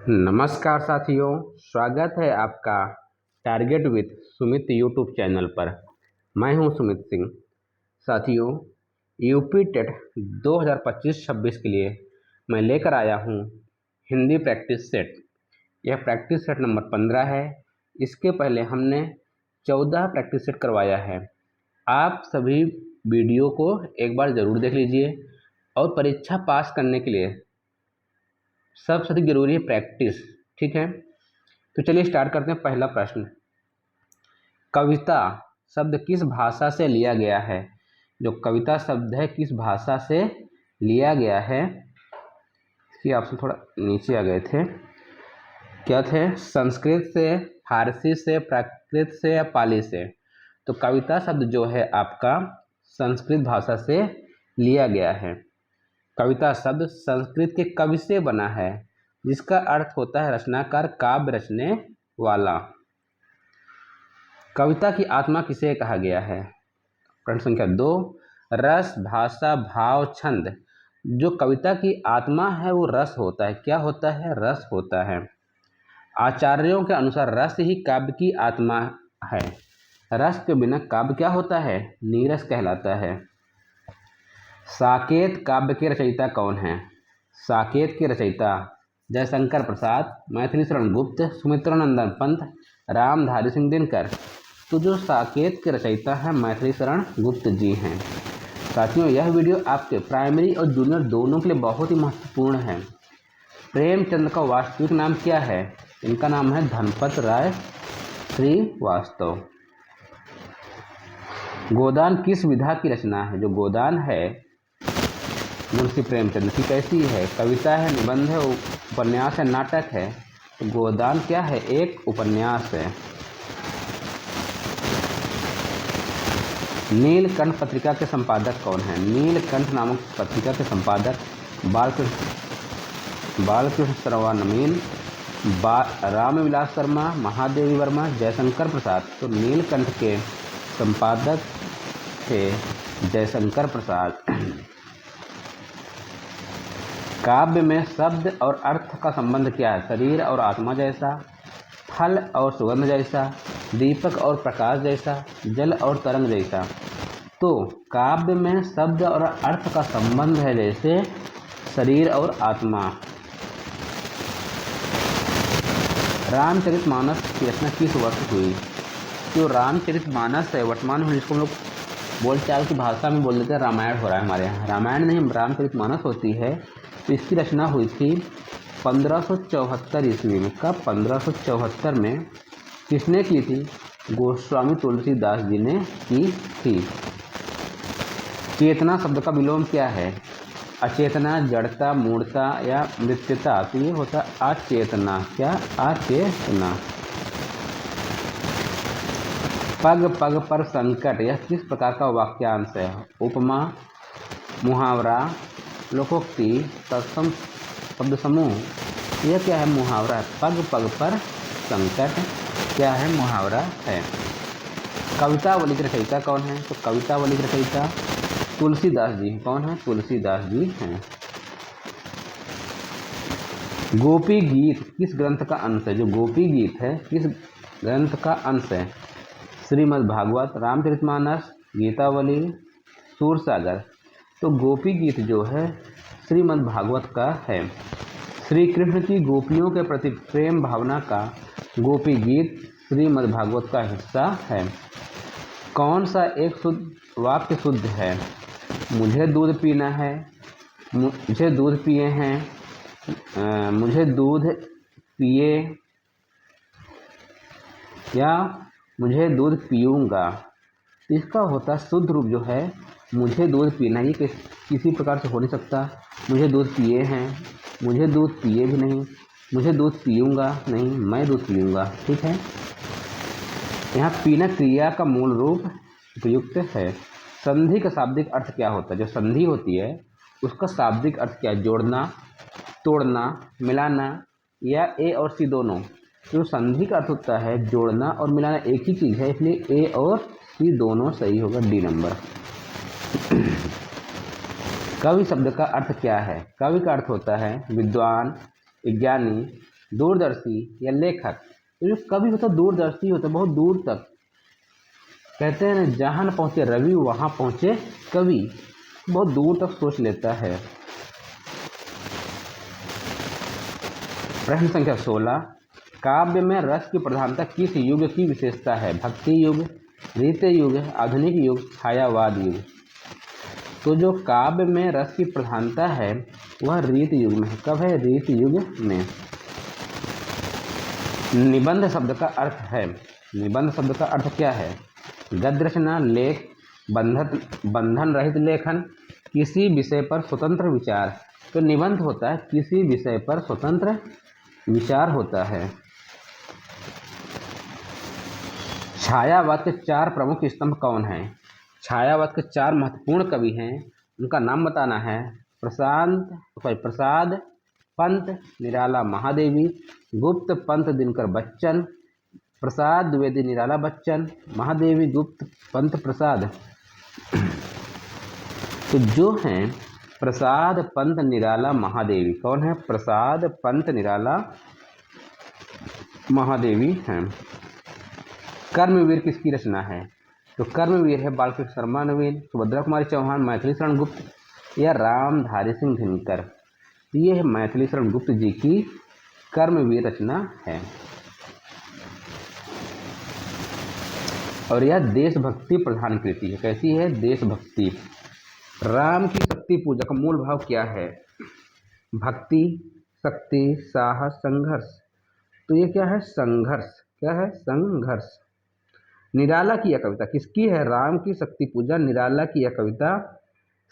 नमस्कार साथियों, स्वागत है आपका target with Sumit YouTube channel पर। मैं हूं सुमित सिंह। साथियों, यूपी टेट 2025-26 के लिए मैं लेकर आया हूं हिंदी प्रैक्टिस सेट। यह प्रैक्टिस सेट नंबर 15 है। इसके पहले हमने 14 प्रैक्टिस सेट करवाया है। आप सभी वीडियो को एक बार ज़रूर देख लीजिए और परीक्षा पास करने के लिए सबसे अधिक जरूरी है प्रैक्टिस। ठीक है, तो चलिए स्टार्ट करते हैं। पहला प्रश्न, कविता शब्द किस भाषा से लिया गया है? जो कविता शब्द है किस भाषा से लिया गया है? इसकी ऑप्शन थोड़ा नीचे आ गए थे, क्या थे? संस्कृत से, फारसी से, प्राकृत से या पाली से? तो कविता शब्द जो है आपका संस्कृत भाषा से लिया गया है। कविता शब्द संस्कृत के कवि से बना है, जिसका अर्थ होता है रचनाकार, काव्य रचने वाला। कविता की आत्मा किसे कहा गया है? प्रश्न संख्या 2, रस, भाषा, भाव, छंद। जो कविता की आत्मा है वो रस होता है। क्या होता है? रस होता है। आचार्यों के अनुसार रस ही काव्य की आत्मा है। रस के बिना काव्य क्या होता है? नीरस कहलाता है। साकेत काव्य के रचयिता कौन हैं? साकेत के रचयिता जयशंकर प्रसाद, मैथिली शरण गुप्त, सुमित्रानंदन पंत, रामधारी सिंह दिनकर। तो जो साकेत के रचयिता हैं मैथिली शरण गुप्त जी हैं। साथियों, यह वीडियो आपके प्राइमरी और जूनियर दोनों के लिए बहुत ही महत्वपूर्ण है। प्रेमचंद का वास्तविक नाम क्या है? इनका नाम है धनपत राय श्रीवास्तव। गोदान किस विधा की रचना है? जो गोदान है मुंशी प्रेमचंद की कैसी है? कविता है, निबंध है, उपन्यास है, नाटक है? तो गोदान क्या है? एक उपन्यास है। नीलकंठ पत्रिका के संपादक कौन है? नीलकंठ नामक पत्रिका के संपादक बालकृष्ण सर्वानमीन, रामविलास शर्मा, महादेवी वर्मा, जयशंकर प्रसाद। तो नीलकंठ के संपादक थे जयशंकर प्रसाद। काव्य में शब्द और अर्थ का संबंध क्या है? शरीर और आत्मा जैसा, फल और सुगंध जैसा, दीपक और प्रकाश जैसा, जल और तरंग जैसा। तो काव्य में शब्द और अर्थ का संबंध है जैसे शरीर और आत्मा। रामचरितमानस की रचना किस वर्ष हुई? जो रामचरितमानस है वर्तमान में जिसको हम लोग बोलचाल की भाषा में बोल देते हैं रामायण हो रहा है हमारे यहाँ। रामायण नहीं, रामचरितमानस होती है। तो इसकी रचना हुई थी 1574 ईस्वी में। कब? 1574 में। किसने की थी? गोस्वामी तुलसीदास जी ने की थी। चेतना शब्द का विलोम क्या है? अचेतना, जड़ता, मूढ़ता या मृत्यता? तो ये होता अचेतना। क्या? अचेतना। पग पग पर संकट यह किस प्रकार का वाक्यांश है? उपमा, मुहावरा, लोकोक्ति, तत्सम शब्द समूह? यह क्या है? मुहावरा। पग पग पर संकट क्या है? मुहावरा है। कवितावली के रचयिता कौन है? तो कवितावली के रचयिता तुलसीदास जी। कौन है? तुलसीदास जी हैं। गोपी गीत किस ग्रंथ का अंश है? जो गोपी गीत है किस ग्रंथ का अंश है? श्रीमद् भागवत, रामचरितमानस, गीतावली, सूरसागर। तो गोपी गीत जो है श्रीमद् भागवत का है। श्री कृष्ण की गोपियों के प्रति प्रेम भावना का गोपी गीत श्रीमद् भागवत का हिस्सा है। कौन सा एक शुद्ध वाक्य शुद्ध है? मुझे दूध पीना है, मुझे दूध पिए हैं, मुझे दूध पिए या मुझे दूध पीऊँगा। तो इसका होता शुद्ध रूप जो है मुझे दूध पीना। ये किसी प्रकार से हो नहीं सकता। मुझे दूध पिए हैं, मुझे दूध पिए भी नहीं, मुझे दूध पीऊँगा नहीं, मैं दूध पीऊँगा। ठीक है, यहाँ पीना क्रिया का मूल रूप उपयुक्त है। संधि का शाब्दिक अर्थ क्या होता है? जो संधि होती है उसका शाब्दिक अर्थ क्या है? जोड़ना, तोड़ना, मिलाना या ए और सी दोनों? तो संधि का अर्थ होता है जोड़ना और मिलाना एक ही चीज़ है, इसलिए ए और सी दोनों सही होगा, डी नंबर। कवि शब्द का अर्थ क्या है? कवि का अर्थ होता है विद्वान, विज्ञानी, दूरदर्शी या लेखक। तो जो कवि होता है दूरदर्शी होता है, बहुत दूर तक। कहते हैं ना, जहाँ न पहुँचे रवि वहाँ पहुँचे कवि, बहुत दूर तक सोच लेता है। प्रश्न संख्या 16, काव्य में रस की प्रधानता किस युग की विशेषता है? भक्ति युग, रीत युग, आधुनिक युग, छायावाद युग। तो जो काव्य में रस की प्रधानता है वह रीत युग में है। कब है? रीत युग में। निबंध शब्द का अर्थ है, निबंध शब्द का अर्थ क्या है? गद्य रचना, लेख, बंधन रहित लेखन, किसी विषय पर स्वतंत्र विचार। तो निबंध होता है किसी विषय पर स्वतंत्र विचार होता है। छायावाद के 4 प्रमुख स्तंभ कौन हैं? छायावाद के 4 महत्वपूर्ण कवि हैं, उनका नाम बताना है। प्रसाद पंत, निराला महादेवी, गुप्त पंत दिनकर बच्चन, प्रसाद द्विवेदी निराला बच्चन, महादेवी गुप्त पंत प्रसाद। तो जो हैं प्रसाद पंत निराला महादेवी, कौन है? प्रसाद पंत निराला महादेवी हैं। कर्मवीर किसकी रचना है? तो कर्मवीर है बालकृष्ण शर्मा नवीन, सुभद्रा कुमारी चौहान, मैथिली शरण गुप्त या रामधारी सिंह दिनकर। ये है मैथिली शरण गुप्त जी की कर्मवीर रचना है। और यह देशभक्ति प्रधान कृति है। कैसी है? देशभक्ति। राम की शक्ति पूजा का मूल भाव क्या है? भक्ति, शक्ति, साहस, संघर्ष। तो ये क्या है? संघर्ष। क्या है? संघर्ष। निराला की यह कविता किसकी है? राम की शक्ति पूजा निराला की यह कविता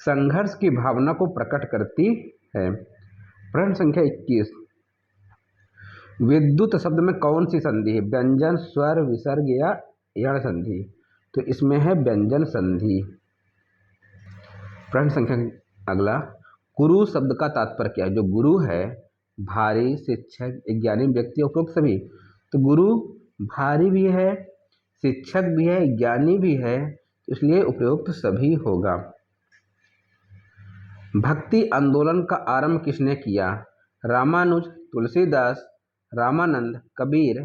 संघर्ष की भावना को प्रकट करती है। प्रश्न संख्या 21, विद्युत शब्द में कौन सी संधि है? व्यंजन, स्वर, विसर्ग या यण संधि। तो इसमें है व्यंजन संधि। प्रश्न संख्या अगला, गुरु शब्द का तात्पर्य क्या है? जो गुरु है भारी, शिक्षक, ज्ञानी व्यक्ति, उपरोक्त सभी। तो गुरु भारी भी है, शिक्षक भी है, ज्ञानी भी है, इसलिए उपरोक्त सभी होगा। भक्ति आंदोलन का आरंभ किसने किया? रामानुज, तुलसीदास, रामानंद, कबीर।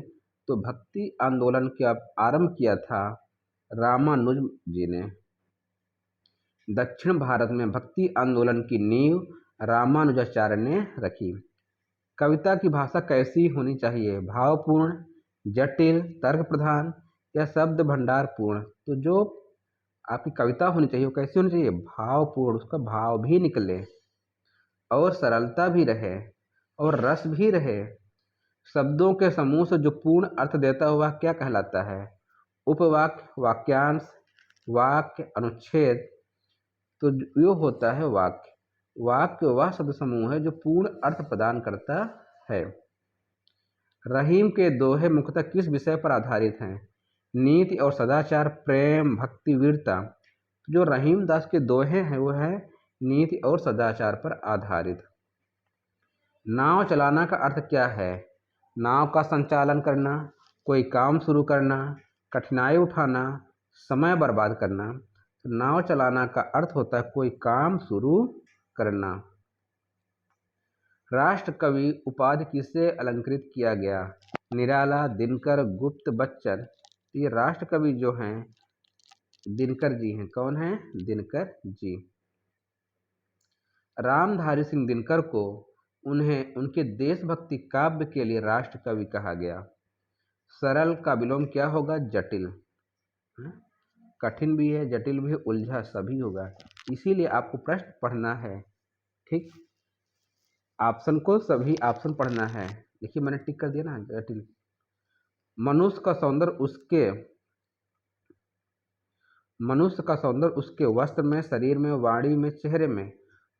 तो भक्ति आंदोलन का आरंभ किया था रामानुज जी ने। दक्षिण भारत में भक्ति आंदोलन की नींव रामानुजाचार्य ने रखी। कविता की भाषा कैसी होनी चाहिए? भावपूर्ण, जटिल, तर्क प्रधान या शब्द भंडार पूर्ण। तो जो आपकी कविता होनी चाहिए वो कैसी होनी चाहिए? भावपूर्ण, उसका भाव भी निकले और सरलता भी रहे और रस भी रहे। शब्दों के समूह से जो पूर्ण अर्थ देता हुआ क्या कहलाता है? उपवाक्य, वाक्यांश, वाक्य, अनुच्छेद। तो यो होता है वाक्य। वाक्य वह शब्द समूह है जो पूर्ण अर्थ प्रदान करता है। रहीम के दोहे मुख्यतः किस विषय पर आधारित हैं? नीति और सदाचार, प्रेम, भक्ति, वीरता। जो रहीम दास के दोहे हैं वो है नीति और सदाचार पर आधारित। नाव चलाना का अर्थ क्या है? नाव का संचालन करना, कोई काम शुरू करना, कठिनाई उठाना, समय बर्बाद करना। तो नाव चलाना का अर्थ होता है कोई काम शुरू करना। राष्ट्र कवि उपाधि किससे अलंकृत किया गया? निराला, दिनकर, गुप्त, बच्चन। ये राष्ट्र कवि जो हैं दिनकर जी हैं। कौन हैं? दिनकर जी। रामधारी सिंह दिनकर को उन्हें उनके देशभक्ति काव्य के लिए राष्ट्र कवि कहा गया। सरल का विलोम क्या होगा? जटिल। कठिन भी है, जटिल भी है, उलझा सभी होगा। इसीलिए आपको प्रश्न पढ़ना है, ठीक। ऑप्शन को सभी ऑप्शन पढ़ना है। देखिए मैंने टिक कर दिया ना, जटिल। मनुष्य का सौंदर्य उसके वस्त्र में, शरीर में, वाणी में, चेहरे में।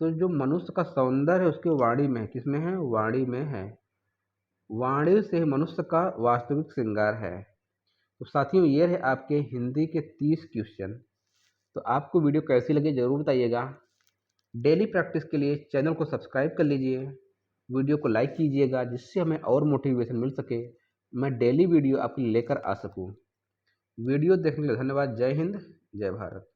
तो जो मनुष्य का सौंदर्य है उसके वाणी में है। किसमें है? वाणी में है। वाणी से मनुष्य का वास्तविक श्रृंगार है। तो साथियों ये है आपके हिंदी के 30 क्वेश्चन। तो आपको वीडियो कैसी लगी जरूर बताइएगा। डेली प्रैक्टिस के लिए चैनल को सब्सक्राइब कर लीजिए, वीडियो को लाइक कीजिएगा जिससे हमें और मोटिवेशन मिल सके, मैं डेली वीडियो आपके लिए लेकर आ सकूं। वीडियो देखने के लिए धन्यवाद। जय हिंद, जय भारत।